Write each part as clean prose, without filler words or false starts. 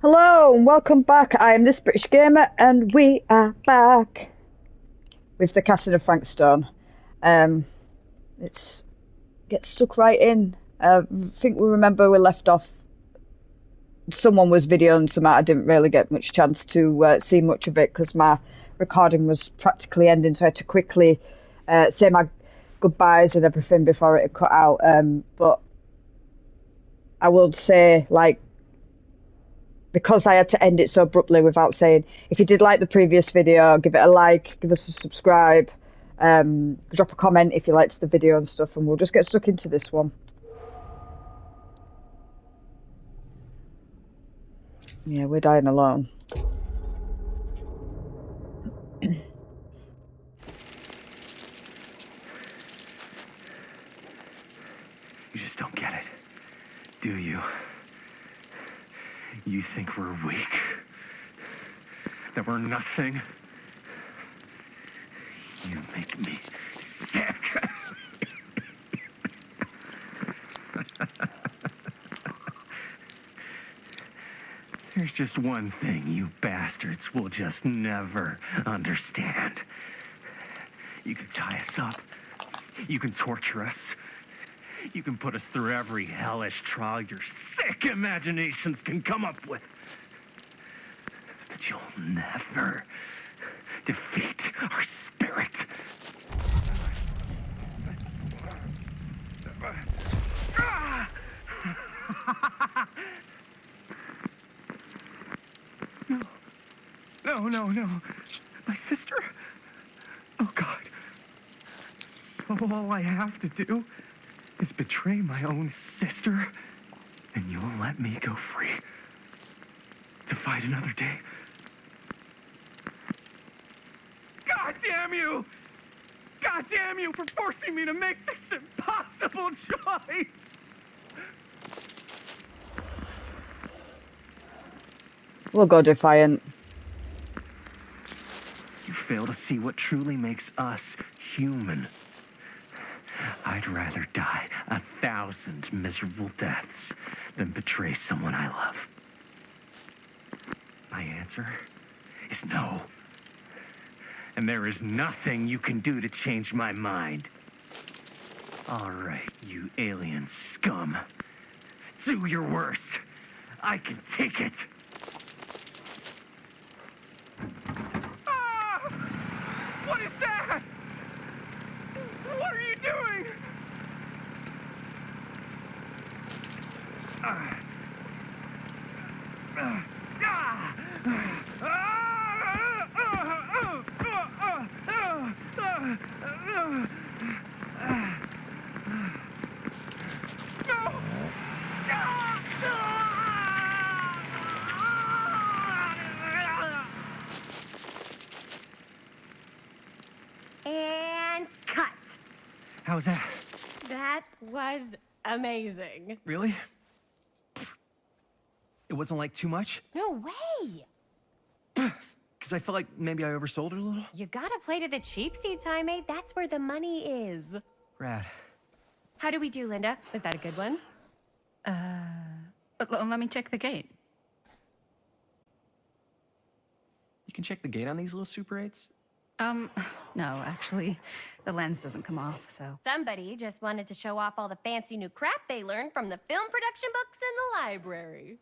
Hello and welcome back. I am ThisBritishGamer and we are back with the casting of Frank Stone. Let's get stuck right in. I think we remember we left off. Someone was videoing some. I didn't really get much chance to see much of it because my recording was practically ending, so I had to quickly say my goodbyes and everything before it had cut out. But I will say, like, because I had to end it so abruptly without saying, if you did like the previous video, give it a like, give us a subscribe, drop a comment if you liked the video and stuff, and we'll just get stuck into this one. Yeah, we're dying alone. You just don't get it, do you? You think we're weak? That we're nothing? You make me sick. There's just one thing you bastards will just never understand. You can tie us up. You can torture us. You can put us through every hellish trial your sick imaginations can come up with. But you'll never defeat our spirit. No. My sister? Oh, God. So all I have to do is betray my own sister, and you'll let me go free to fight another day. God damn you! God damn you for forcing me to make this impossible choice! We'll go defiant. You fail to see what truly makes us human. I'd rather die 1,000 miserable deaths than betray someone I love. My answer is no. And there is nothing you can do to change my mind. All right, you alien scum. Do your worst. I can take it. Ah! What is that? What are you doing? And cut. How's that? That was amazing. Really? It wasn't like too much? No way. Because I felt like maybe I oversold it a little? You gotta play to the cheap seats, Jaime. That's where the money is. Rad. How do we do, Linda? Was that a good one? Let me check the gate. You can check the gate on these little Super 8s? No, actually, the lens doesn't come off, so. Somebody just wanted to show off all the fancy new crap they learned from the film production books in the library.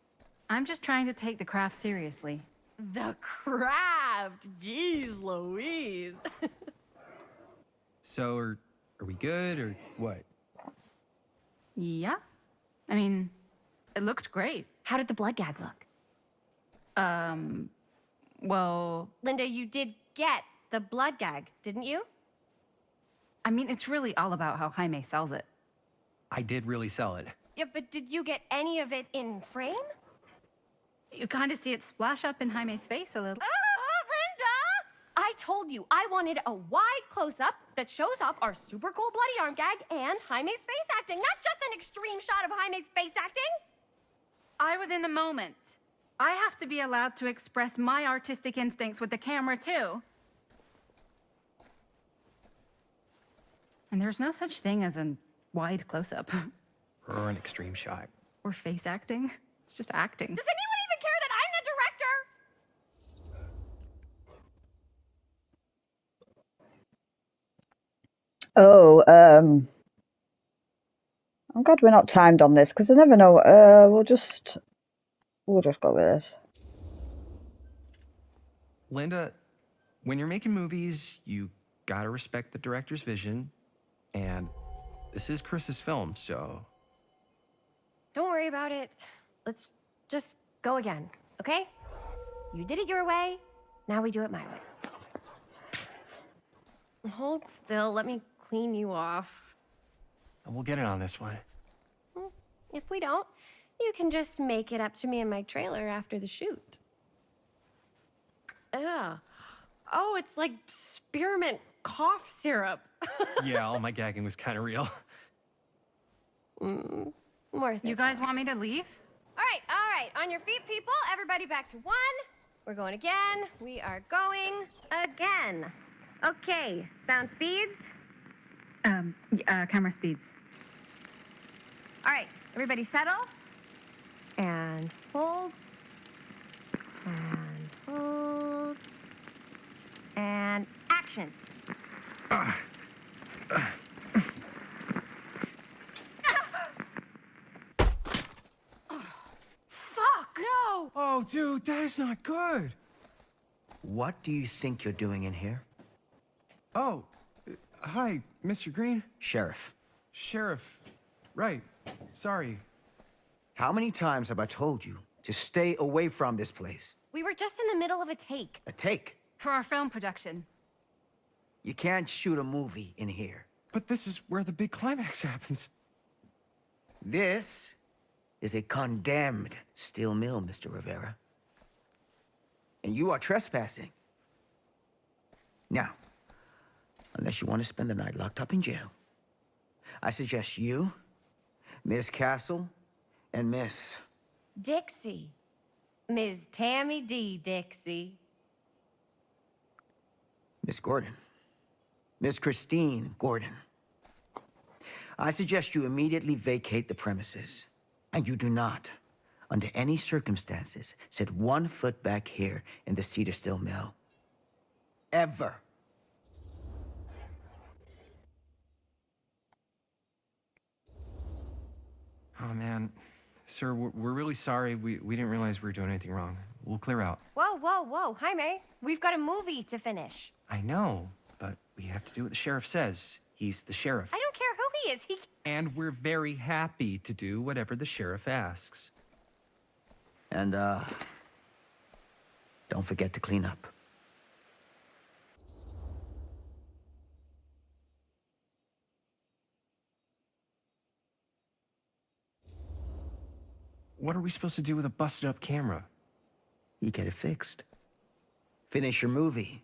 I'm just trying to take the craft seriously. The craft! Jeez Louise. So, are we good, or what? Yeah? I mean, it looked great. How did the blood gag look? Well, Linda, you did get the blood gag, didn't you? I mean, it's really all about how Jaime sells it. I did really sell it. Yeah, but did you get any of it in frame? You kind of see it splash up in Jaime's face a little. Linda! I told you I wanted a wide close-up that shows off our super cool bloody arm gag and Jaime's face acting, not just an extreme shot of Jaime's face acting. I was in the moment. I have to be allowed to express my artistic instincts with the camera, too. And there's no such thing as a wide close-up. Or an extreme shot. Or face acting. It's just acting. Does anyone even care that I'm Oh, I'm glad we're not timed on this because I never know. We'll just go with this. Linda, when you're making movies, you gotta respect the director's vision. And this is Chris's film, so. Don't worry about it. Let's just go again, okay? You did it your way, now we do it my way. Hold still, let me clean you off. We'll get it on this one. If we don't, you can just make it up to me in my trailer after the shoot. Ugh. Oh, it's like spearmint cough syrup. Yeah, all my gagging was kind of real. More You thing. guys want me to leave? All right. On your feet, people. Everybody back to 1. We're going again. We are going again. Okay, sound speeds. Camera speeds. All right, everybody settle. And hold. And hold. And action. Fuck! No! Oh, dude, that is not good. What do you think you're doing in here? Oh, hi, Mr. Green. Sheriff, Sheriff. Right. Sorry. how many times have I told you to stay away from this place? We were just in the middle of a take. A take. For our film production. You can't shoot a movie in here. But this is where the big climax happens. This is a condemned steel mill, Mr. Rivera. And you are trespassing. Now, unless you want to spend the night locked up in jail, I suggest you, Miss Castle, and Miss... Dixie. Ms. Tammy D. Dixie. Miss Gordon. Miss Christine Gordon. I suggest you immediately vacate the premises. And you do not, under any circumstances, set 1 foot back here in the Cedar Steel Mill. Ever. Oh, man. Sir, we're really sorry. We didn't realize we were doing anything wrong. We'll clear out. Whoa. Jaime, we've got a movie to finish. I know, but we have to do what the sheriff says. He's the sheriff. I don't care who he is. And we're very happy to do whatever the sheriff asks. And, don't forget to clean up. What are we supposed to do with a busted up camera? You get it fixed. Finish your movie.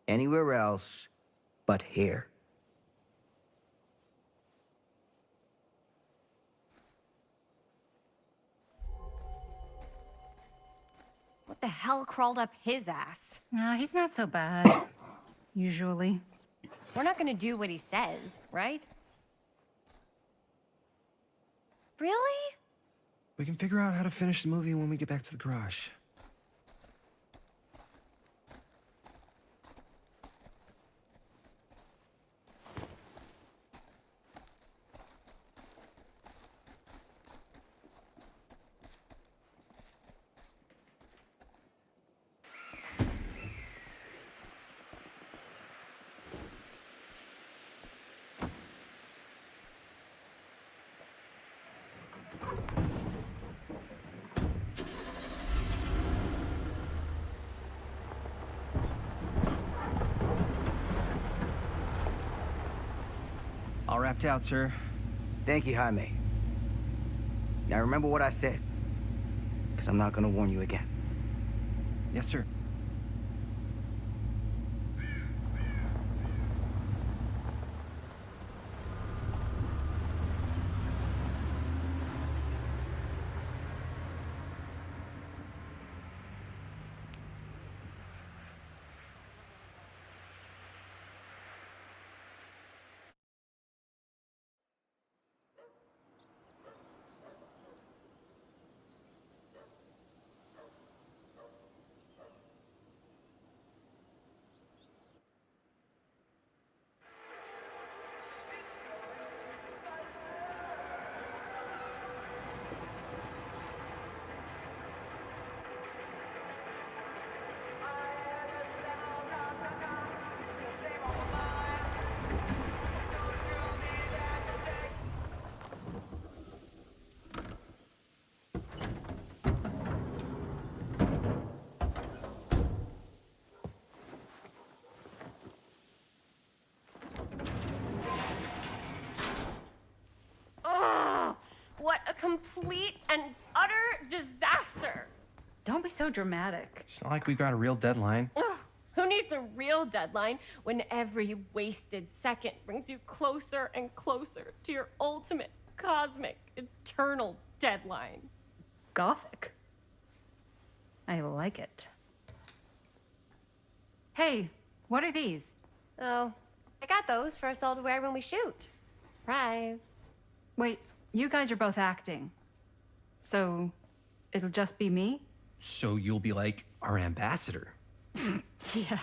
Anywhere else but here. What the hell crawled up his ass? He's not so bad. Usually. We're not gonna do what he says, right? Really? We can figure out how to finish the movie when we get back to the garage. All wrapped out, sir. Thank you, Jaime. Now remember what I said, because I'm not gonna warn you again. Yes, sir. complete and utter disaster. Don't be so dramatic. It's not like we've got a real deadline. Ugh, who needs a real deadline when every wasted second brings you closer and closer to your ultimate, cosmic, eternal deadline? Gothic. I like it. Hey, what are these? Oh, I got those for us all to wear when we shoot. Surprise. Wait, you guys are both acting. So, it'll just be me? So you'll be like our ambassador. Yeah,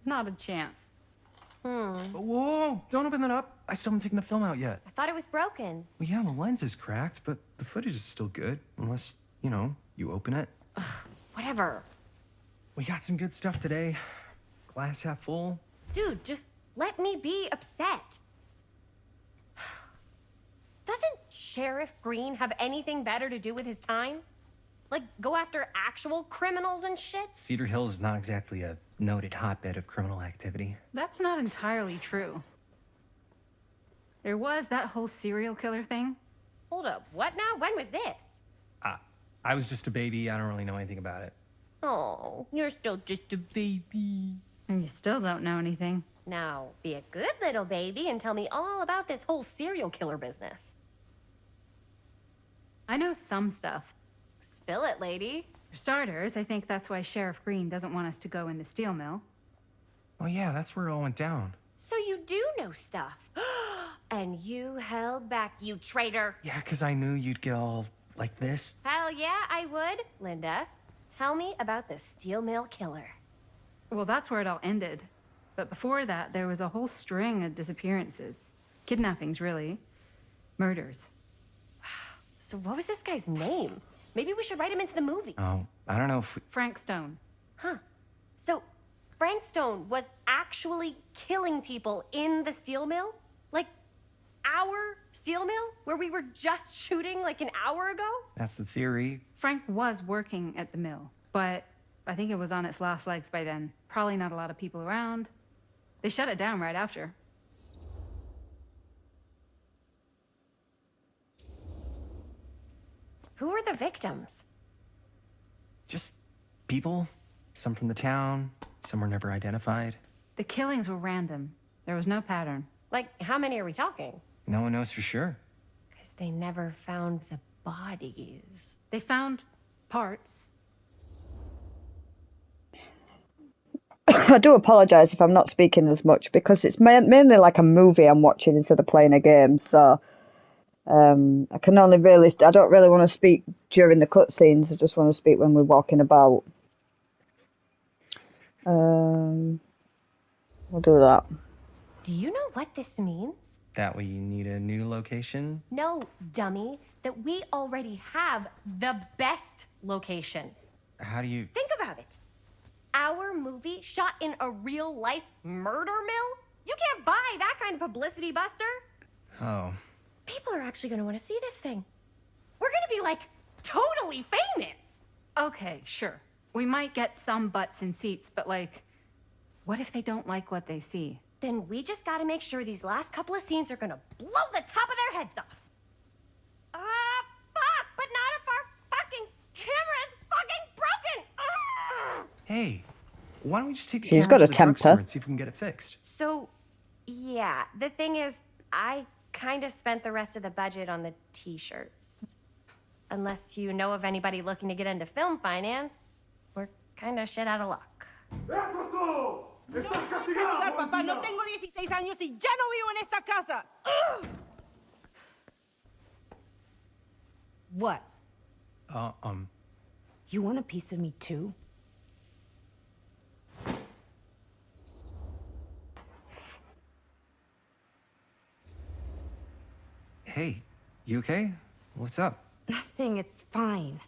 not a chance. Whoa, don't open that up. I still haven't taken the film out yet. I thought it was broken. Well, yeah, the lens is cracked, but the footage is still good. Unless, you open it. Whatever. We got some good stuff today. Glass half full. Dude, just let me be upset. Doesn't Sheriff Green have anything better to do with his time? Like, go after actual criminals and shit? Cedar Hills is not exactly a noted hotbed of criminal activity. That's not entirely true. There was that whole serial killer thing. Hold up, what now? When was this? I was just a baby. I don't really know anything about it. Oh, you're still just a baby. And you still don't know anything. Now, be a good little baby and tell me all about this whole serial killer business. I know some stuff. Spill it, lady. For starters, I think that's why Sheriff Green doesn't want us to go in the steel mill. Oh yeah, that's where it all went down. So you do know stuff. And you held back, you traitor. Yeah, because I knew you'd get all like this. Hell yeah, I would. Linda, tell me about the steel mill killer. Well, that's where it all ended. But before that, there was a whole string of disappearances. Kidnappings, really. Murders. So what was this guy's name? Maybe we should write him into the movie. Oh, I don't know if we... Frank Stone. Huh. So Frank Stone was actually killing people in the steel mill? Like, our steel mill? Where we were just shooting like an hour ago? That's the theory. Frank was working at the mill, but I think it was on its last legs by then. Probably not a lot of people around. They shut it down right after. Who were the victims? Just people. Some from the town. Some were never identified. The killings were random. There was no pattern. Like, how many are we talking? No one knows for sure. Because they never found the bodies. They found parts. I do apologise if I'm not speaking as much because it's mainly like a movie I'm watching instead of playing a game. So I can only really, I don't really want to speak during the cutscenes. I just want to speak when we're walking about. We'll do that. Do you know what this means? That we need a new location? No, dummy. That we already have the best location. How do you... Think about it. Our movie shot in a real-life murder mill? You can't buy that kind of publicity, Buster. Oh. People are actually going to want to see this thing. We're going to be, like, totally famous. Okay, sure. We might get some butts in seats, but like, what if they don't like what they see? Then we just got to make sure these last couple of scenes are going to blow the top of their heads off. Fuck, but not if our fucking camera is fucking broken. Ugh. Hey, why don't we just take the She's camera got to a the temper. drugstore and see if we can get it fixed? So, yeah, the thing is, I kind of spent the rest of the budget on the t-shirts. Unless you know of anybody looking to get into film finance, we're kind of shit out of luck. Castigar, papá. No tengo 16 años y ya no vivo en esta casa. Ugh! What? You want a piece of me too? Hey, you okay? What's up? Nothing, it's fine.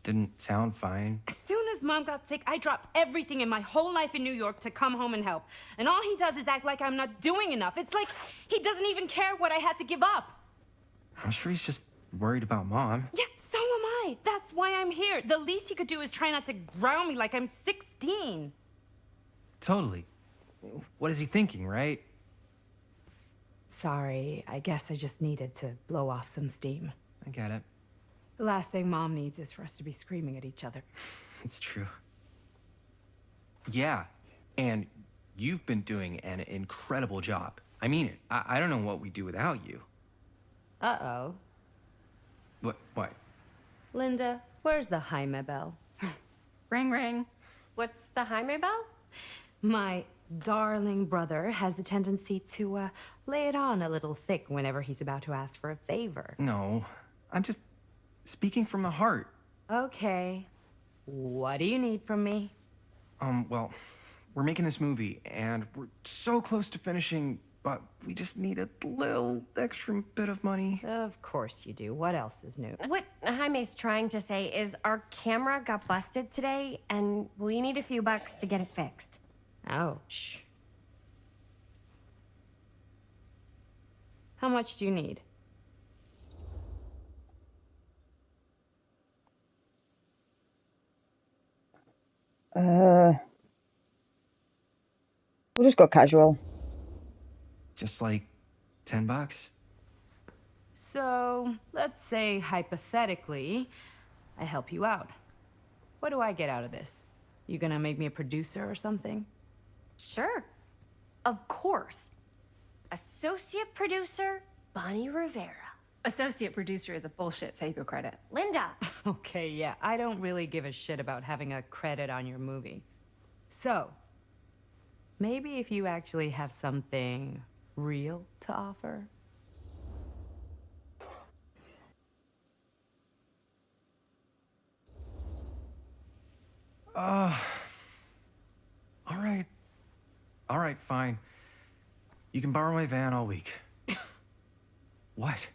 Didn't sound fine. As soon as Mom got sick, I dropped everything in my whole life in New York to come home and help. And all he does is act like I'm not doing enough. It's like he doesn't even care what I had to give up. I'm sure he's just worried about Mom. Yeah, so am I. That's why I'm here. The least he could do is try not to ground me like I'm 16. Totally. What is he thinking, right? Sorry, I guess I just needed to blow off some steam. I get it. The last thing Mom needs is for us to be screaming at each other. It's true. Yeah, and you've been doing an incredible job. I mean it. I don't know what we'd do without you. Uh-oh. What? Linda, where's the Jaime bell? Ring, ring. What's the Jaime bell? My darling brother has the tendency to lay it on a little thick whenever he's about to ask for a favor. No, I'm just speaking from the heart. Okay. What do you need from me? Well, we're making this movie, and we're so close to finishing, but we just need a little extra bit of money. Of course you do. What else is new? What Jaime's trying to say is our camera got busted today, and we need a few bucks to get it fixed. Ouch. How much do you need? We'll just go casual. Just like $10. So, let's say hypothetically, I help you out. What do I get out of this? You gonna make me a producer or something? Sure. Of course. Associate producer, Bonnie Rivera. Associate producer is a bullshit FAPO credit. Linda. Okay, yeah, I don't really give a shit about having a credit on your movie. So, maybe if you actually have something real to offer? All right, fine. You can borrow my van all week. What?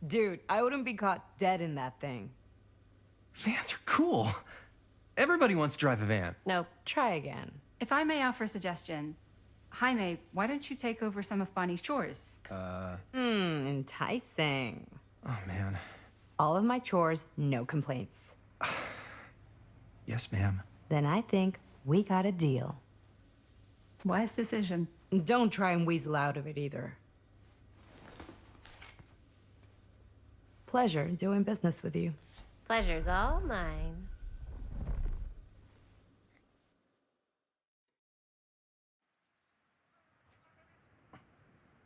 Dude, I wouldn't be caught dead in that thing. Vans are cool. Everybody wants to drive a van. No. Try again. If I may offer a suggestion, Jaime, why don't you take over some of Bonnie's chores? Enticing. Oh, man. All of my chores, no complaints. Yes, ma'am. Then I think we got a deal. Wise decision. Don't try and weasel out of it either. Pleasure doing business with you. Pleasure's all mine.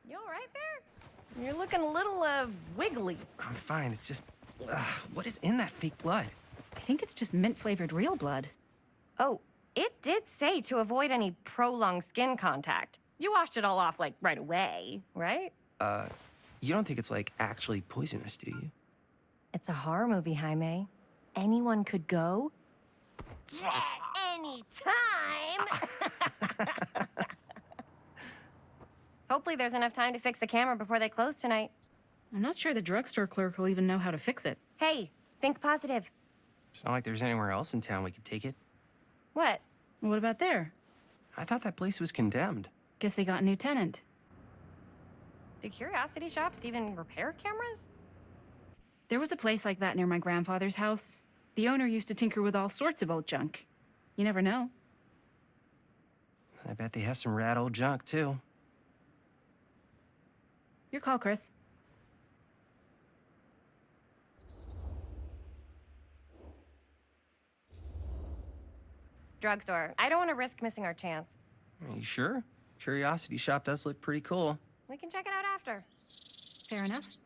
You all right there? You're looking a little, wiggly. I'm fine. It's just, what is in that fake blood? I think it's just mint-flavored real blood. Oh, it did say to avoid any prolonged skin contact. You washed it all off, like, right away, right? You don't think it's, like, actually poisonous, do you? It's a horror movie, Jaime. Anyone could go. Any time. Hopefully there's enough time to fix the camera before they close tonight. I'm not sure the drugstore clerk will even know how to fix it. Hey, think positive. It's not like there's anywhere else in town we could take it. What? What about there? I thought that place was condemned. Guess they got a new tenant. Do curiosity shops even repair cameras? There was a place like that near my grandfather's house. The owner used to tinker with all sorts of old junk. You never know. I bet they have some rad old junk, too. Your call, Chris. Drugstore. I don't want to risk missing our chance. Are you sure? Curiosity shop does look pretty cool. We can check it out after. Fair enough.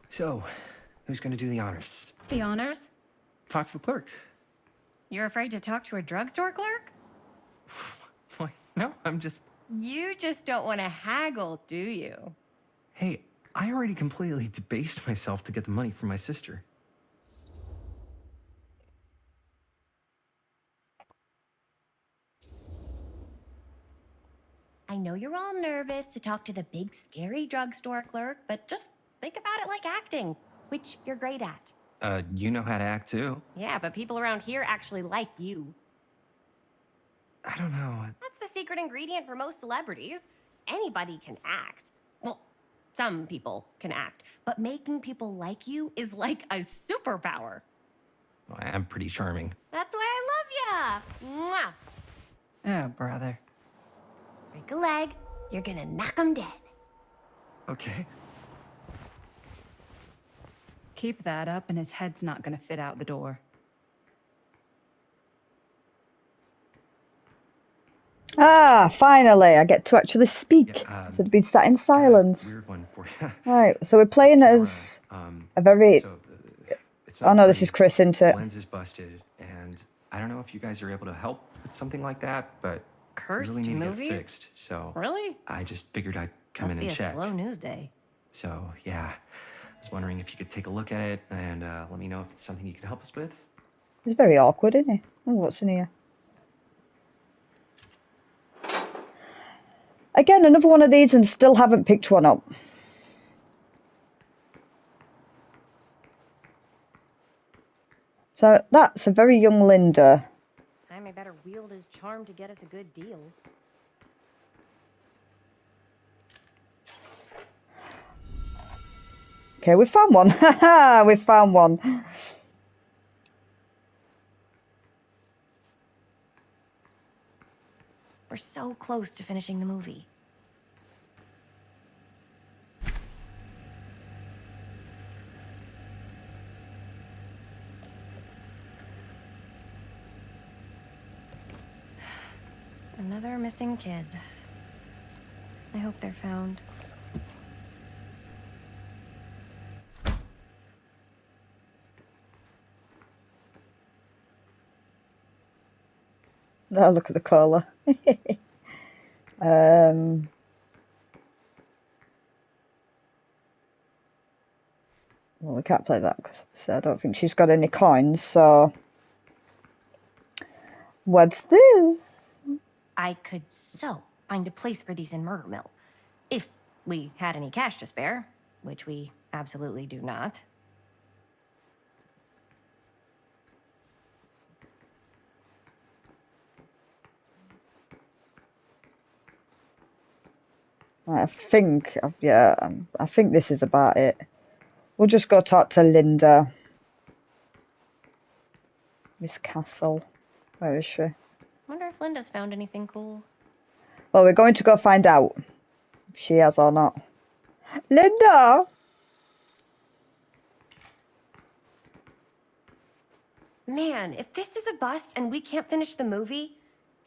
So, who's gonna do the honors? The honors? Talk to the clerk. You're afraid to talk to a drugstore clerk? Why, no, I'm just... You just don't want to haggle, do you? Hey, I already completely debased myself to get the money from my sister. I know you're all nervous to talk to the big, scary drugstore clerk, but just think about it like acting, which you're great at. You know how to act, too. Yeah, but people around here actually like you. I don't know. That's the secret ingredient for most celebrities. anybody can act. Well, some people can act, but making people like you is like a superpower. Well, I'm pretty charming. That's why I love ya. Mwah. Oh, brother. Break a leg, you're gonna knock 'em dead. Okay. Keep that up and his head's not gonna fit out the door. Ah, finally, I get to actually speak. Yeah, So I've been sat in silence. Weird one for you. Right, so we're playing as a very... So, it's Oh not no, this pretty. is Chris, isn't it? Lens is busted, and I don't know if you guys are able to help with something like that, but we Cursed really need to movies? get it fixed. So Really? I just figured I'd come Must in be and a check. slow news day. So yeah, I was wondering if you could take a look at it and let me know if it's something you could help us with. He's very awkward, isn't he? Oh, what's in here? Again, another one of these and still haven't picked one up. So that's a very young Linda. Jaime better wield his charm to get us a good deal. Okay, we found one. Haha, we found one. We're so close to finishing the movie. Another missing kid. I hope they're found. Oh, look at the colour. Well, we can't play that because I don't think she's got any coins, so... What's this? I could so find a place for these in Murder Mill. If we had any cash to spare, which we absolutely do not. I think, yeah, I think this is about it. We'll just go talk to Linda. Miss Castle. Where is she? Wonder if Linda's found anything cool. Well, we're going to go find out if she has or not. Linda! Man, if this is a bust and we can't finish the movie,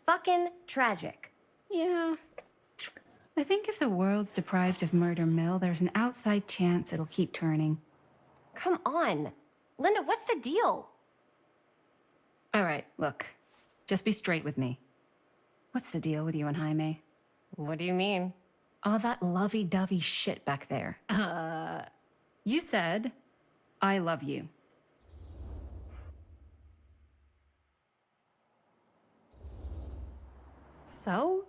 fucking tragic. Yeah. I think if the world's deprived of Murder Mill, there's an outside chance it'll keep turning. Come on. Linda, what's the deal? All right, look. Just be straight with me. What's the deal with you and Jaime? What do you mean? All that lovey-dovey shit back there. You said, I love you. So?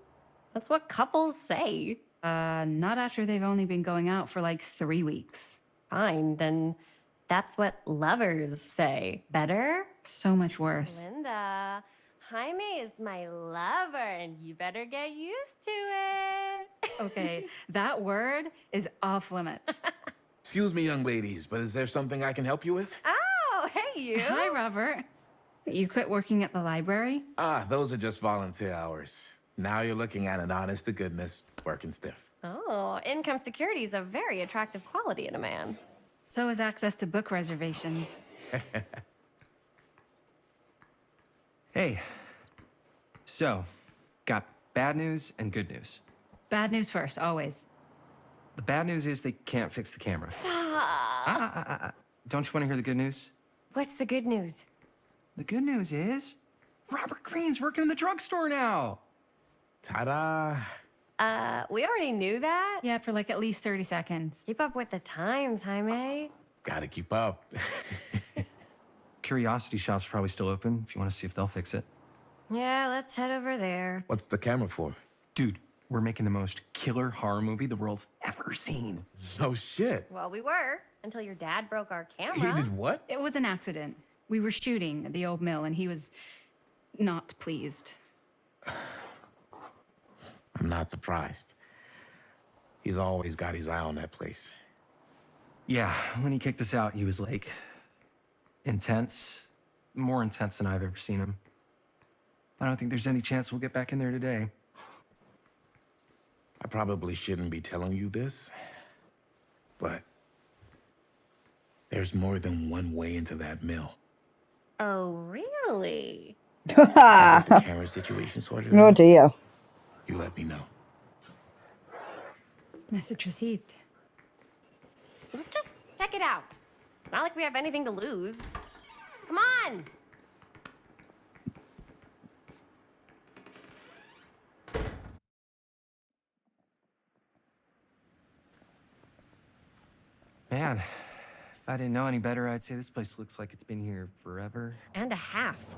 That's what couples say. Not after they've only been going out for like 3 weeks. Fine, then that's what lovers say. Better? So much worse. Linda, Jaime is my lover, and you better get used to it. Okay, that word is off limits. Excuse me, young ladies, but is there something I can help you with? Oh, hey, you. Hi, Robert. You quit working at the library? Ah, those are just volunteer hours. Now you're looking at an honest-to-goodness working stiff. Oh, income security is a very attractive quality in a man. So is access to book reservations. Hey. So, got bad news and good news. Bad news first, always. The bad news is they can't fix the camera. Don't you want to hear the good news? What's the good news? The good news is Robert Greene's working in the drugstore now. Ta-da! We already knew that. Yeah, for like at least 30 seconds. Keep up with the times, Jaime. Gotta keep up. Curiosity Shop's probably still open if you want to see if they'll fix it. Yeah, let's head over there. What's the camera for? Dude, we're making the most killer horror movie the world's ever seen. No shit. Well, we were, until your dad broke our He camera. did what? It was an accident. We were shooting at the old mill and he was not pleased. I'm not surprised. He's always got his eye on that place. Yeah, when he kicked us out, he was like intense, more intense than I've ever seen him. I don't think there's any chance we'll get back in there today. I probably shouldn't be telling you this, but there's more than one way into that mill. Oh, really? If you get the camera situation sorted Oh out, dear. you let me know. Message received. Let's just check it out. It's not like we have anything to lose. Come on! Man, if I didn't know any better, I'd say this place looks like it's been here forever. And a half.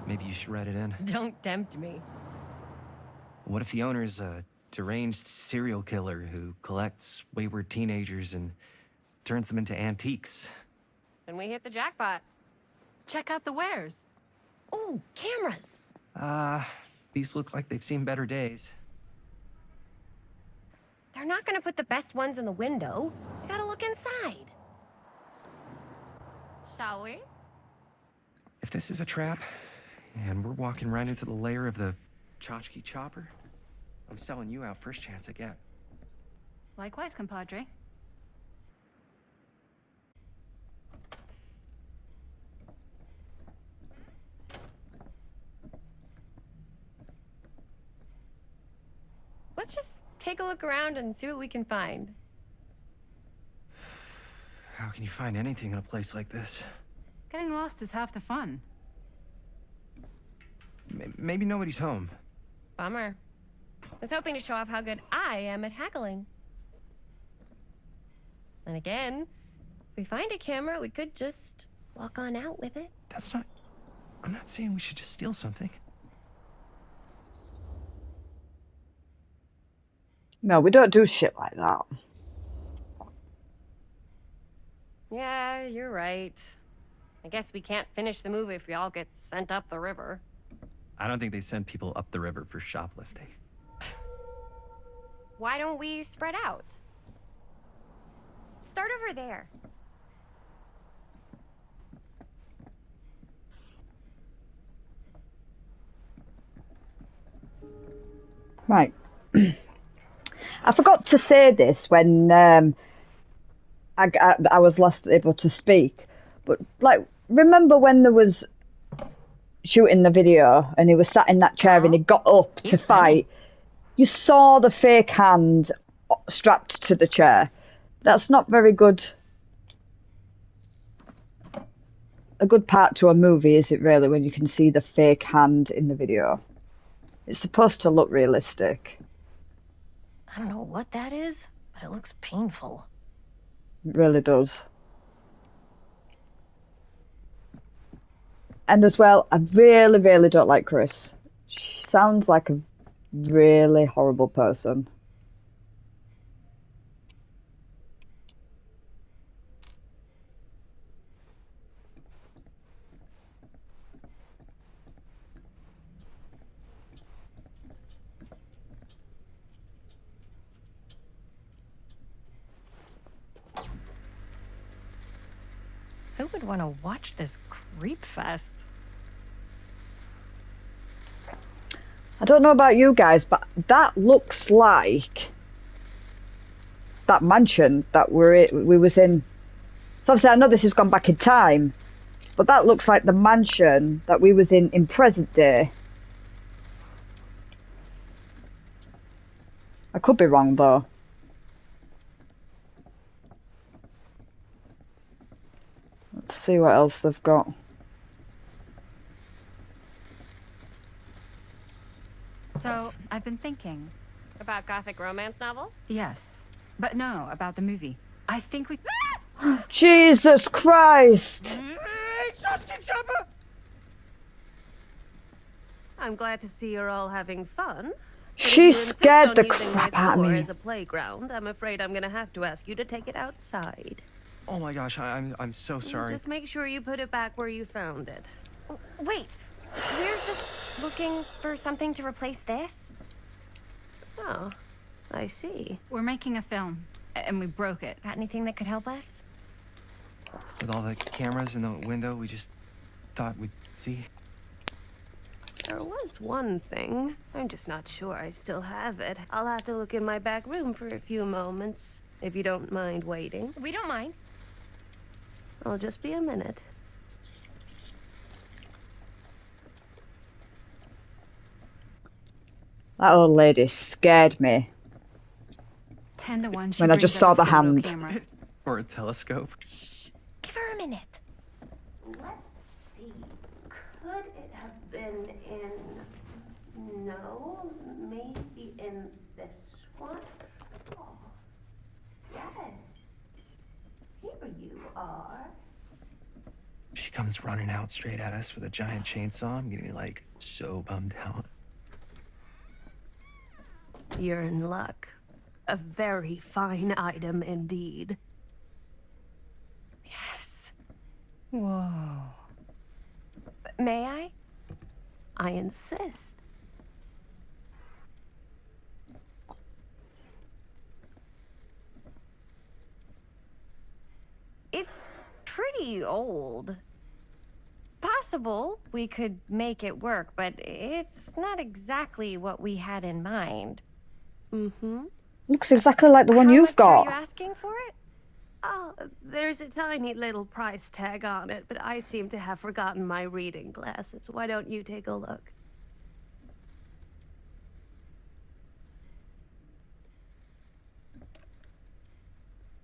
Maybe you should write it in. Don't tempt me. What if the owner's a deranged serial killer who collects wayward teenagers and turns them into antiques? Then we hit the jackpot. Check out the wares. Ooh, cameras! These look like they've seen better days. They're not gonna put the best ones in the window. We gotta look inside. Shall we? If this is a trap, and we're walking right into the lair of the tchotchke chopper, I'm selling you out first chance I get. Likewise, compadre. Let's just take a look around and see what we can find. How can you find anything in a place like this? Getting lost is half the fun. Maybe nobody's home. Bummer. I was hoping to show off how good I am at haggling. And again, if we find a camera, we could just walk on out with it. That's not... I'm not saying we should just steal something. No, we don't do shit like that. Yeah, you're right. I guess we can't finish the movie if we all get sent up the river. I don't think they send people up the river for shoplifting. Why don't we spread out? Start over there. Right. I forgot to say this when I was last able to speak, but like, remember when there was shooting the video and he was sat in that chair and he got up to fight? You saw the fake hand strapped to the chair. That's not very good. A good part to a movie, is it really, when you can see the fake hand in the video? It's supposed to look realistic. I don't know what that is, but it looks painful. It really does. And as well, I really, really don't like Chris. She sounds like a really horrible person. Who would want to watch this creep fest? I don't know about you guys, but that looks like that mansion that we was in. So obviously I know this has gone back in time, but that looks like the mansion that we was in present day. I could be wrong though. Let's see what else they've got. So, I've been thinking. About gothic romance novels? Yes. But no, about the movie. I think we... Jesus Christ! I'm glad to see you're all having fun. She scared the crap out of me. As a playground, I'm afraid I'm gonna have to ask you to take it outside. Oh my gosh, I'm so sorry. Just make sure you put it back where you found it. Wait, we're just looking for something to replace this? Oh, I see. We're making a film, and we broke it. Got anything that could help us? With all the cameras in the window, we just thought we'd see. There was one thing. I'm just not sure I still have it. I'll have to look in my back room for a few moments, if you don't mind waiting. We don't mind. I'll just be a minute. That old lady scared me 10 to 1. She when I brings just us saw a the photo hand. camera. Or a telescope. Shh. Give her a minute. Let's see. Could it have been in... No, maybe in this one? Oh, yes. Here you are. She comes running out straight at us with a giant chainsaw. I'm getting like so bummed out. You're in luck. A very fine item indeed. Yes. Whoa. May I? I insist. It's pretty old. Possible we could make it work, but it's not exactly what we had in mind. Mm-hmm. Looks exactly like the one How you've much are got. you asking for it? Oh, there's a tiny little price tag on it, but I seem to have forgotten my reading glasses. Why don't you take a look?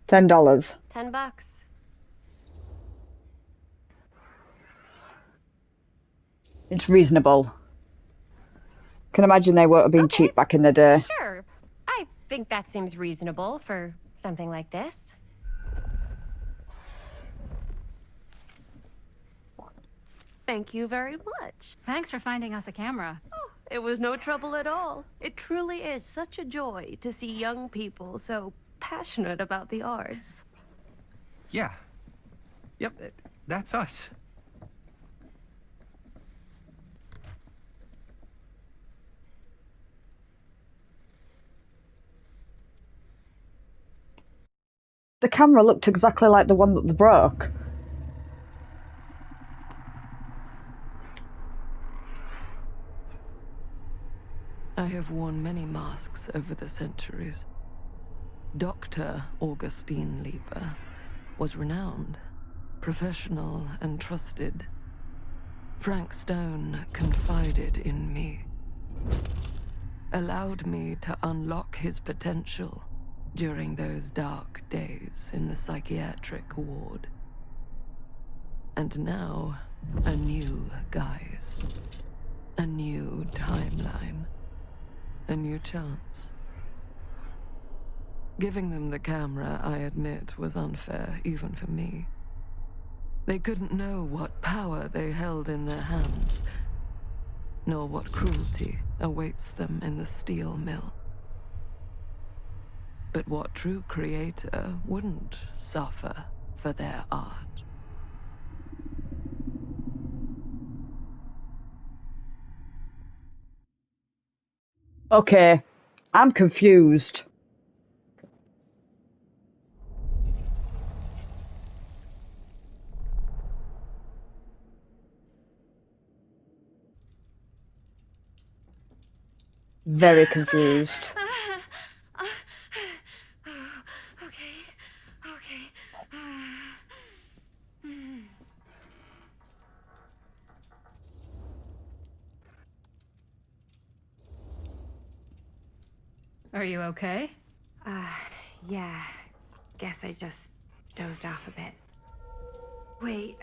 $10. $10. It's reasonable. Can imagine they won't have been cheap back in the day. Sure. I think that seems reasonable for something like this. Thank you very much. Thanks for finding us a camera. Oh, it was no trouble at all. It truly is such a joy to see young people so passionate about the arts. Yeah. Yep, that's us. The camera looked exactly like the one that they broke. I have worn many masks over the centuries. Dr. Augustine Lieber was renowned, professional, and trusted. Frank Stone confided in me, allowed me to unlock his potential during those dark days in the psychiatric ward. And now, a new guise, a new timeline, a new chance. Giving them the camera, I admit, was unfair, even for me. They couldn't know what power they held in their hands, nor what cruelty awaits them in the steel mill. But what true creator wouldn't suffer for their art? Okay, I'm confused. Very confused. Okay. Are you okay? Yeah. Guess I just dozed off a bit. Wait,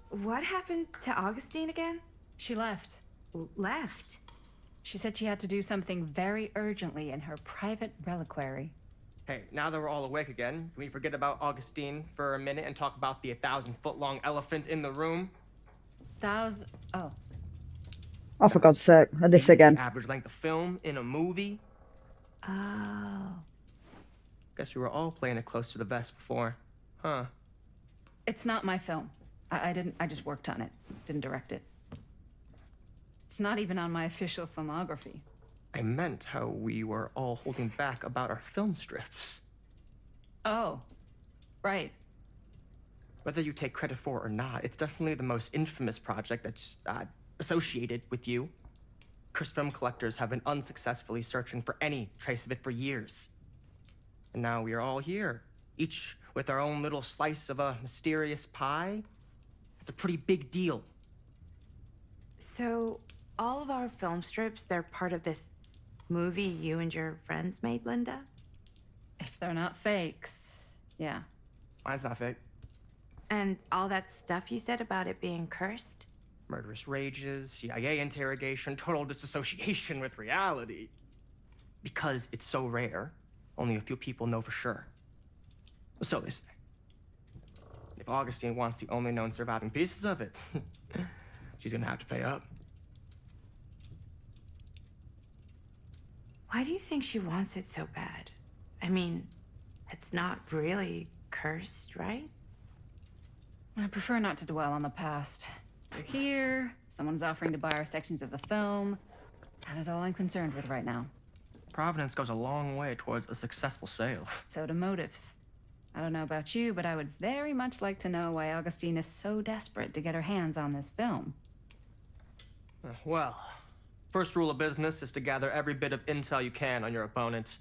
what happened to Augustine again? She left. Left? She said she had to do something very urgently in her private reliquary. Hey, now that we're all awake again, can we forget about Augustine for a minute and talk about the 1,000-foot-long elephant in the room? Oh. Oh, for God's sake, and this again. The average length of film in a movie? Oh. Guess we were all playing it close to the vest before, huh? It's not my film. I just worked on it. Didn't direct it. It's not even on my official filmography. I meant how we were all holding back about our film strips. Oh, right. Whether you take credit for it or not, it's definitely the most infamous project that's associated with you. Cursed film collectors have been unsuccessfully searching for any trace of it for years. And now we are all here, each with our own little slice of a mysterious pie. It's a pretty big deal. So, all of our film strips, they're part of this movie you and your friends made, Linda? If they're not fakes, yeah. Mine's not fake. And all that stuff you said about it being cursed? Murderous rages, CIA interrogation, total disassociation with reality. Because it's so rare, only a few people know for sure. So they say. If Augustine wants the only known surviving pieces of it, she's gonna have to pay up. Why do you think she wants it so bad? I mean, it's not really cursed, right? I prefer not to dwell on the past. We're here, someone's offering to buy our sections of the film. That is all I'm concerned with right now. Providence goes a long way towards a successful sale. So do motives. I don't know about you, but I would very much like to know why Augustine is so desperate to get her hands on this film. Well, first rule of business is to gather every bit of intel you can on your opponent.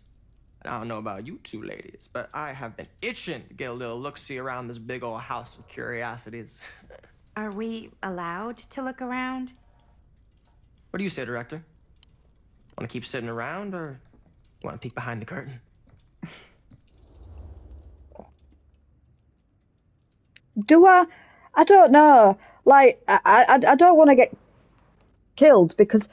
And I don't know about you two ladies, but I have been itching to get a little look-see around this big old house of curiosities. Are we allowed to look around? What do you say, director? Want to keep sitting around, or you want to peek behind the curtain? Do I? I don't know. Like, I don't want to get killed because.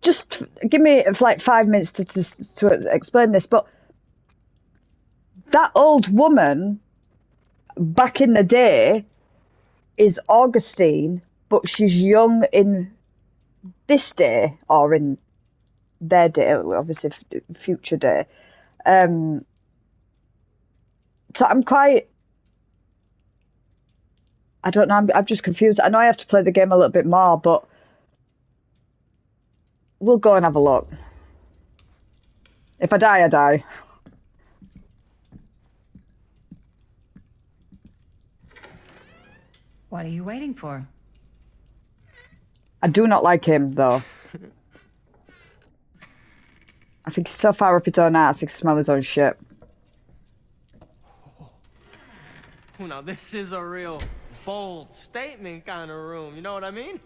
Just give me like 5 minutes to explain this. But that old woman back in the day is Augustine, but she's young in this day or in their day, obviously future day. So I'm quite. I don't know. I'm just confused. I know I have to play the game a little bit more, but we'll go and have a look. If I die, I die. What are you waiting for? I do not like him, though. I think he's so far up his own ass, he can smell his own shit. Oh, now this is a real bold statement kind of room, you know what I mean?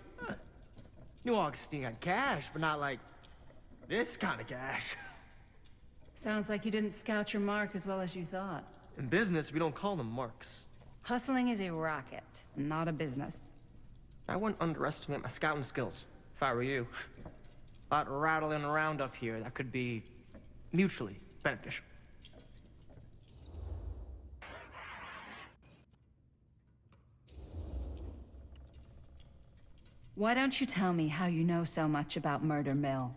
Knew Augustine got cash, but not like this kind of cash. Sounds like you didn't scout your mark as well as you thought. In business, we don't call them marks. Hustling is a racket, not a business. I wouldn't underestimate my scouting skills, if I were you. A lot rattling around up here that could be mutually beneficial. Why don't you tell me how you know so much about Murder Mill?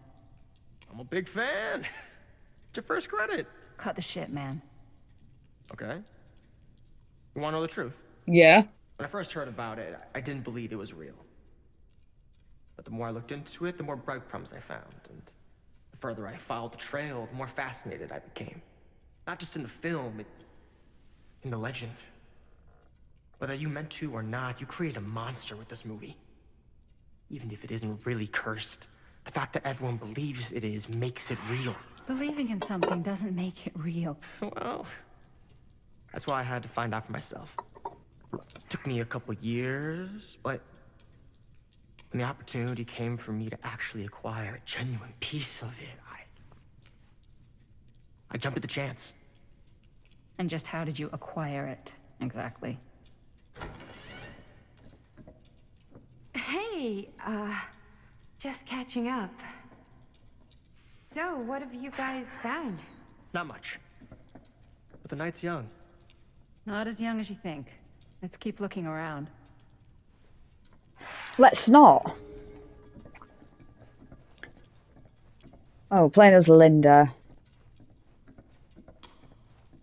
I'm a big fan. It's your first credit. Cut the shit, man. Okay. You want to know the truth? Yeah. When I first heard about it, I didn't believe it was real. But the more I looked into it, the more breadcrumbs I found. And the further I followed the trail, the more fascinated I became. Not just in the film, in the legend. Whether you meant to or not, you created a monster with this movie. Even if it isn't really cursed, the fact that everyone believes it is makes it real. Believing in something doesn't make it real. Well, that's why I had to find out for myself. It took me a couple years, but when the opportunity came for me to actually acquire a genuine piece of it, I jumped at the chance. And just how did you acquire it, exactly? Hey, just catching up. So, what have you guys found? Not much. But the night's young. Not as young as you think. Let's keep looking around. Let's not. Oh, playing as Linda.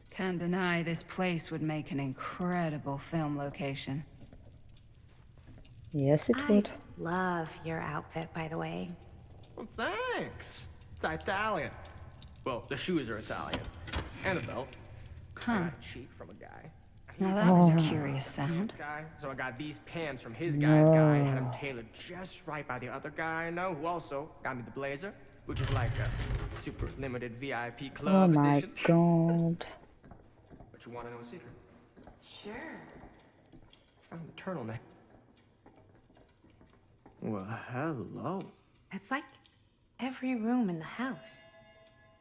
Can't deny this place would make an incredible film location. Yes, it would. Love your outfit, by the way. Well, thanks. It's Italian. Well, the shoes are Italian. And a belt. I got it cheap from a guy. Now that was a curious sound. Guy. So I got these pants from his guy's guy and had them tailored just right by the other guy I know, who also got me the blazer, which is like a super limited VIP club edition. Oh my god. But you want to know a secret? Sure. I found the turtleneck. Well, hello. It's like every room in the house.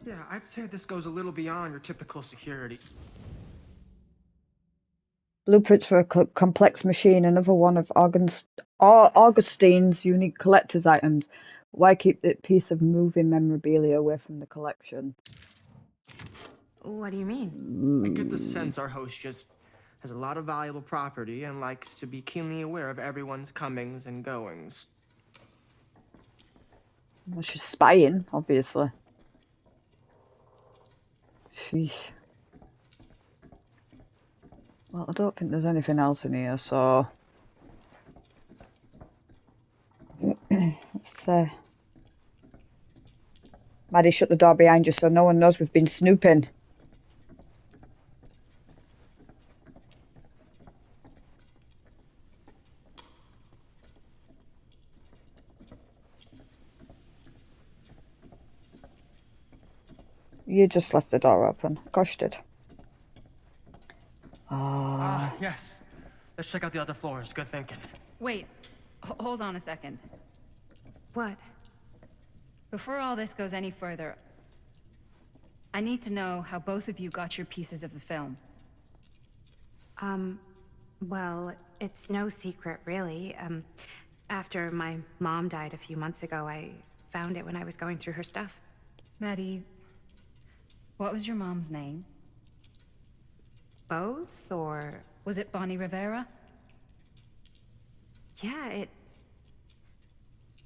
Yeah, I'd say this goes a little beyond your typical security. Blueprints for a complex machine, another one of Augustine's unique collector's items. Why keep that piece of moving memorabilia away from the collection? What do you mean? I get the sense our host just has a lot of valuable property and likes to be keenly aware of everyone's comings and goings. Well, she's spying, obviously. Sheesh. Well, I don't think there's anything else in here, so... Let's Maddie, shut the door behind you so no one knows we've been snooping. You just left the door open. Gosh, did. Yes. Let's check out the other floors. Good thinking. Wait, hold on a second. What? Before all this goes any further, I need to know how both of you got your pieces of the film. Well, it's no secret, really. After my mom died a few months ago, I found it when I was going through her stuff. Maddie, what was your mom's name? Both, or...? Was it Bonnie Rivera? Yeah,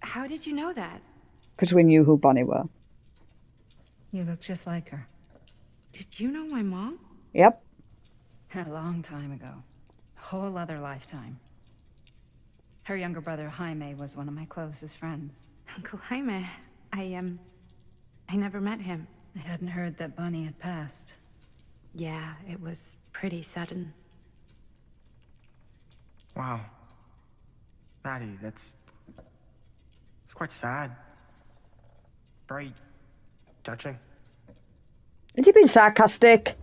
How did you know that? Because we knew who Bonnie were. You look just like her. Did you know my mom? Yep. A long time ago. A whole other lifetime. Her younger brother, Jaime, was one of my closest friends. Uncle Jaime. I never met him. I hadn't heard that Bonnie had passed. Yeah, it was pretty sudden. Wow. Maddie, it's quite sad. Very touching. Has he been sarcastic?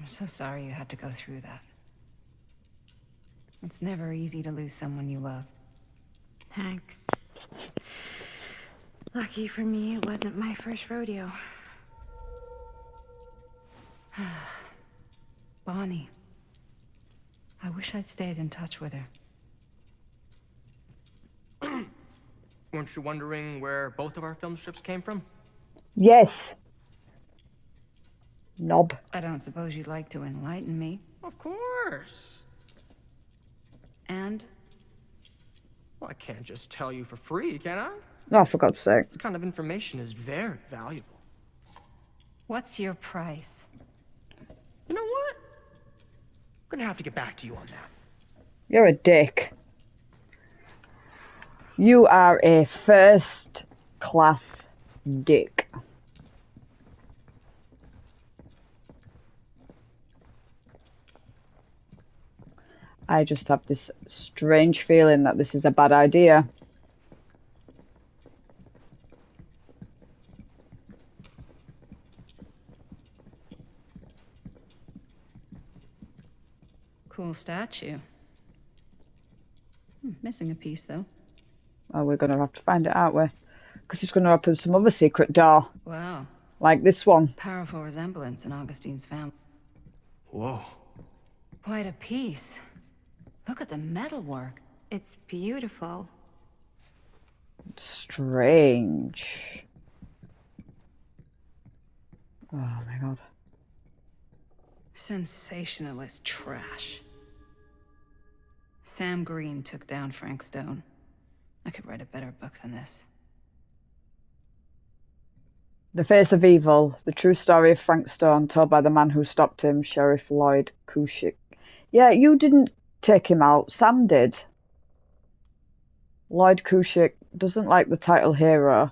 I'm so sorry you had to go through that. It's never easy to lose someone you love. Thanks. Lucky for me, it wasn't my first rodeo. Bonnie. I wish I'd stayed in touch with her. Weren't you wondering where both of our film strips came from? Yes. Knob. I don't suppose you'd like to enlighten me. Of course. And? Well, I can't just tell you for free, can I? Oh, for God's sake. This kind of information is very valuable. What's your price? You know what? I'm gonna have to get back to you on that. You're a dick. You are a first-class dick. I just have this strange feeling that this is a bad idea. Cool statue. Missing a piece, though. Well, we're going to have to find it, aren't we? Because it's going to open some other secret door. Wow. Like this one. Powerful resemblance in Augustine's family. Whoa. Quite a piece. Look at the metalwork. It's beautiful. Strange. Oh my god. Sensationalist trash. Sam Green took down Frank Stone. I could write a better book than this. The Face of Evil, the true story of Frank Stone, told by the man who stopped him, Sheriff Lloyd Kushik. Yeah, you didn't take him out. Sam did. Lloyd Kushik doesn't like the title hero.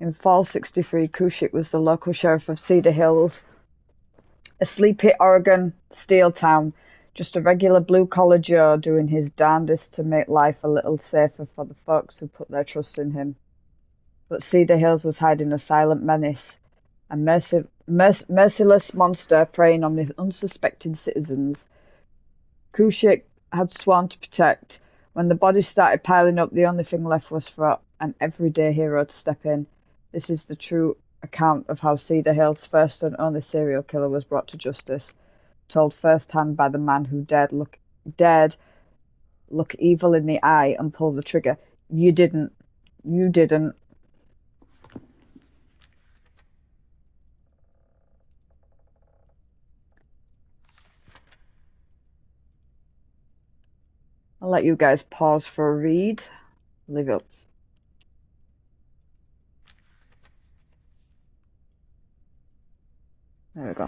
In fall 63, Kushik was the local sheriff of Cedar Hills, a sleepy Oregon steel town, just a regular blue-collar Joe doing his darndest to make life a little safer for the folks who put their trust in him. But Cedar Hills was hiding a silent menace, a merciless monster preying on the unsuspecting citizens Kushik had sworn to protect. When the bodies started piling up, the only thing left was for an everyday hero to step in. This is the true account of how Cedar Hill's first and only serial killer was brought to justice, told firsthand by the man who dared look evil in the eye and pull the trigger. You didn't. You didn't. I'll let you guys pause for a read. Leave it up. There we go.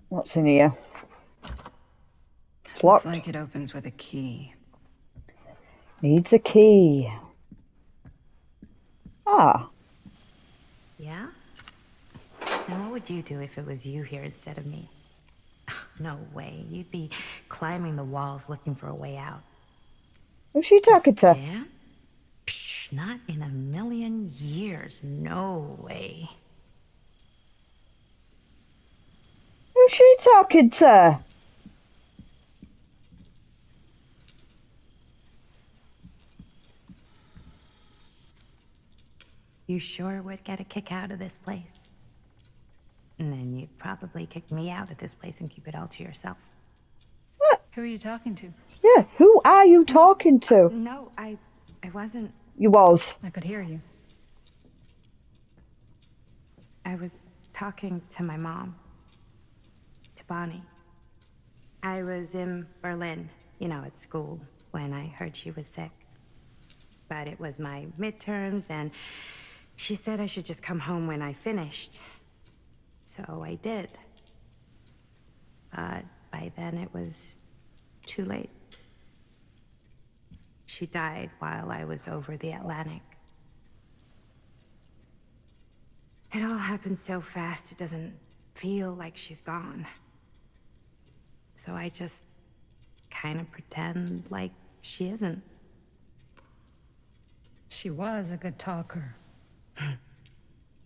What's in here? It's locked. Looks like it opens with a key. Needs a key. Ah. Yeah? Now, what would you do if it was you here instead of me? No way. You'd be climbing the walls looking for a way out. Who's she talking to? Stan? Psh, not in a million years. No way. Who's she talking to? You sure would get a kick out of this place. And then you'd probably kick me out of this place and keep it all to yourself. What? Who are you talking to? Yeah, who are you talking to? No, I wasn't. You was. I could hear you. I was talking to my mom. To Bonnie. I was in Berlin, at school, when I heard she was sick. But it was my midterms, and she said I should just come home when I finished. So I did. But by then it was too late. She died while I was over the Atlantic. It all happened so fast, it doesn't feel like she's gone. So I just kind of pretend like she isn't. She was a good talker.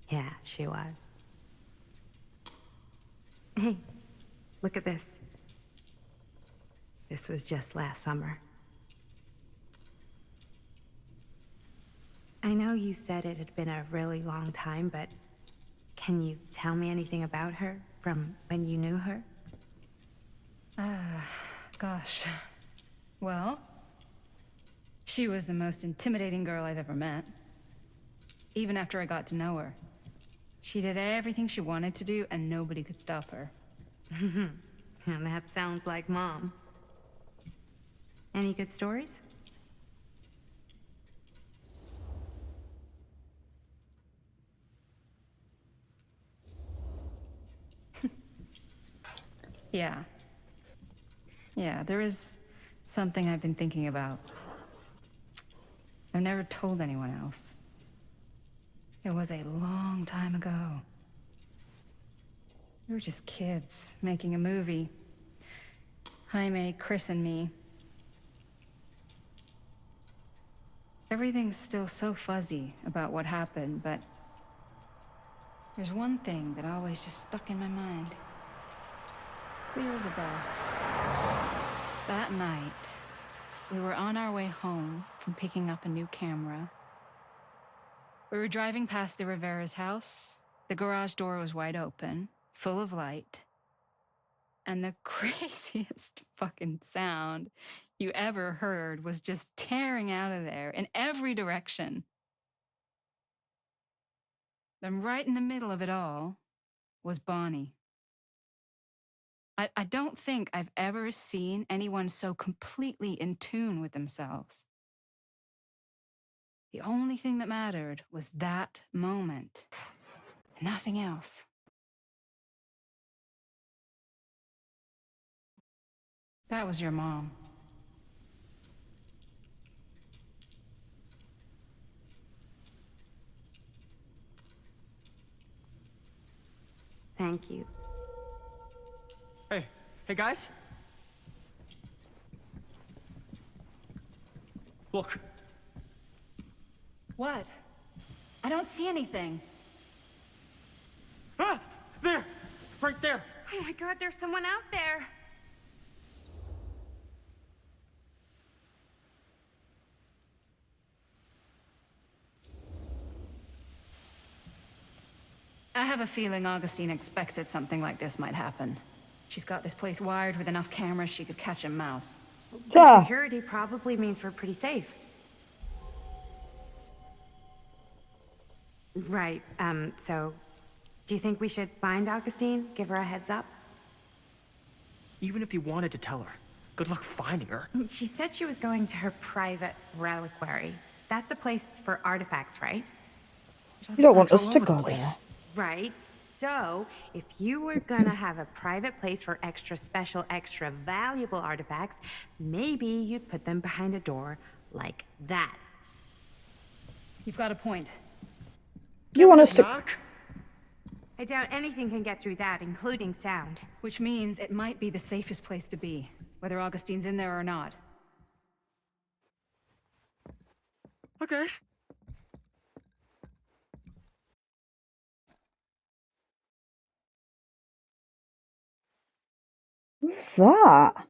Yeah, she was. Hey, look at this. This was just last summer. I know you said it had been a really long time, but can you tell me anything about her from when you knew her? Gosh. Well, she was the most intimidating girl I've ever met. Even after I got to know her. She did everything she wanted to do, and nobody could stop her. And that sounds like Mom. Any good stories? Yeah. Yeah, there is something I've been thinking about. I've never told anyone else. It was a long time ago. We were just kids, making a movie. Jaime, Chris, and me. Everything's still so fuzzy about what happened, but there's one thing that always just stuck in my mind. Clear as a bell. That night, we were on our way home from picking up a new camera. We were driving past the Rivera's house. The garage door was wide open, full of light. And the craziest fucking sound you ever heard was just tearing out of there in every direction. Then right in the middle of it all was Bonnie. I don't think I've ever seen anyone so completely in tune with themselves. The only thing that mattered was that moment. Nothing else. That was your mom. Thank you. Hey guys. Look. What? I don't see anything. Ah! There! Right there! Oh my God, there's someone out there. I have a feeling Augustine expected something like this might happen. She's got this place wired with enough cameras she could catch a mouse. Good security probably means we're pretty safe. Right, so do you think we should find Augustine? Give her a heads up? Even if you wanted to tell her, good luck finding her. She said she was going to her private reliquary. That's a place for artifacts, right? You don't want That's us all to over the go place. there. Right. So, if you were gonna have a private place for extra special, extra valuable artifacts, maybe you'd put them behind a door like that. You've got a point. You want us to... Knock? I doubt anything can get through that, including sound. Which means it might be the safest place to be, whether Augustine's in there or not. Okay. What's that?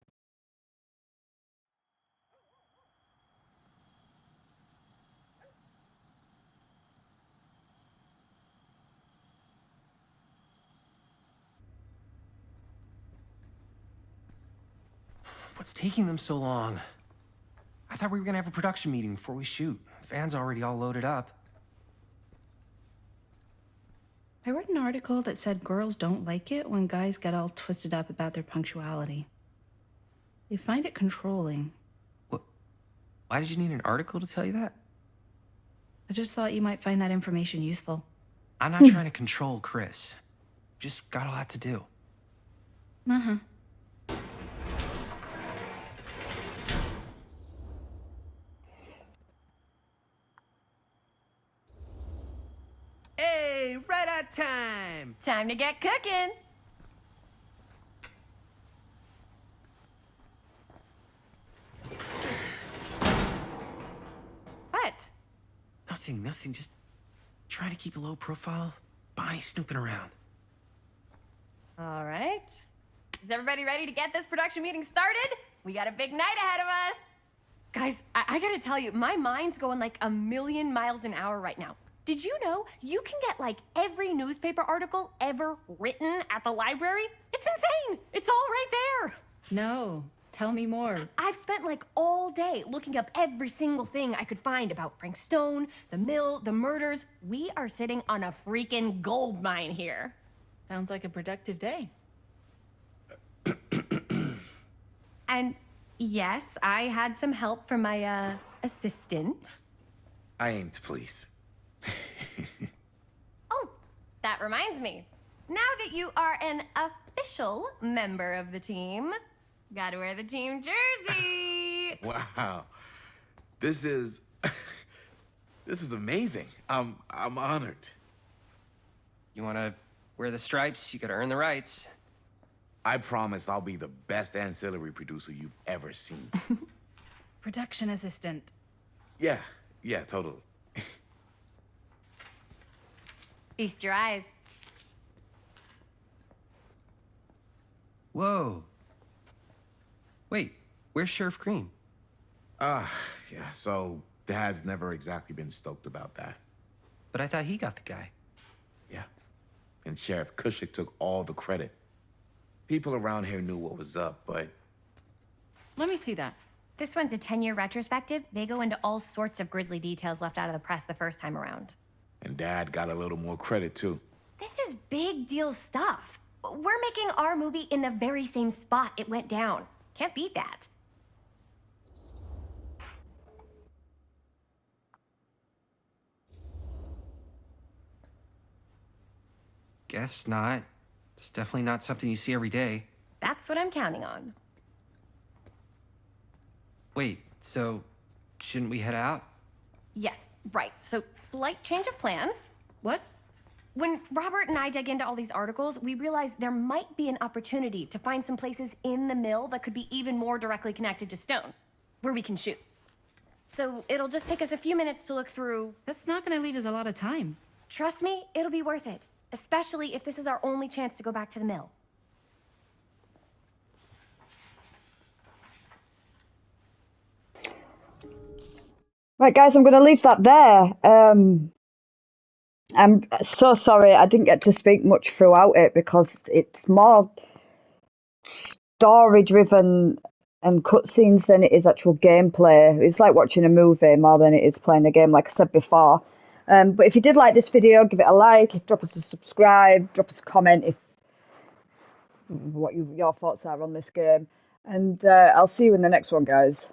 What's taking them so long? I thought we were gonna have a production meeting before we shoot. The van's already all loaded up. I read an article that said girls don't like it when guys get all twisted up about their punctuality. They find it controlling. What? Why did you need an article to tell you that? I just thought you might find that information useful. I'm not trying to control Chris. Just got a lot to do. Uh-huh. Hey, right on time! Time to get cooking. What? Nothing. Just trying to keep a low profile. Bonnie snooping around. All right. Is everybody ready to get this production meeting started? We got a big night ahead of us. Guys, I gotta tell you, my mind's going like a million miles an hour right now. Did you know you can get like every newspaper article ever written at the library? It's insane. It's all right there. No, tell me more. I've spent like all day looking up every single thing I could find about Frank Stone, the mill, the murders. We are sitting on a freaking gold mine here. Sounds like a productive day. And yes, I had some help from my assistant. I aim to please. Oh, that reminds me. Now that you are an official member of the team, gotta wear the team jersey. Wow. This is this is amazing. I'm honored. You wanna wear the stripes? You gotta earn the rights. I promise I'll be the best ancillary producer you've ever seen. Production assistant. Yeah, totally. Feast your eyes. Whoa. Wait, where's Sheriff Green? Yeah, so Dad's never exactly been stoked about that. But I thought he got the guy. Yeah. And Sheriff Cushik took all the credit. People around here knew what was up, but... Let me see that. This one's a 10-year retrospective. They go into all sorts of grisly details left out of the press the first time around. And Dad got a little more credit, too. This is big deal stuff. We're making our movie in the very same spot it went down. Can't beat that. Guess not. It's definitely not something you see every day. That's what I'm counting on. Wait, so shouldn't we head out? Yes, right. So, slight change of plans. What? When Robert and I dug into all these articles, we realized there might be an opportunity to find some places in the mill that could be even more directly connected to Stone, where we can shoot. So, it'll just take us a few minutes to look through. That's not gonna leave us a lot of time. Trust me, it'll be worth it. Especially if this is our only chance to go back to the mill. Right, guys, I'm going to leave that there. I'm so sorry I didn't get to speak much throughout it because it's more story-driven and cutscenes than it is actual gameplay. It's like watching a movie more than it is playing a game, like I said before. But if you did like this video, give it a like, drop us a subscribe, drop us a comment if what your thoughts are on this game. And I'll see you in the next one, guys.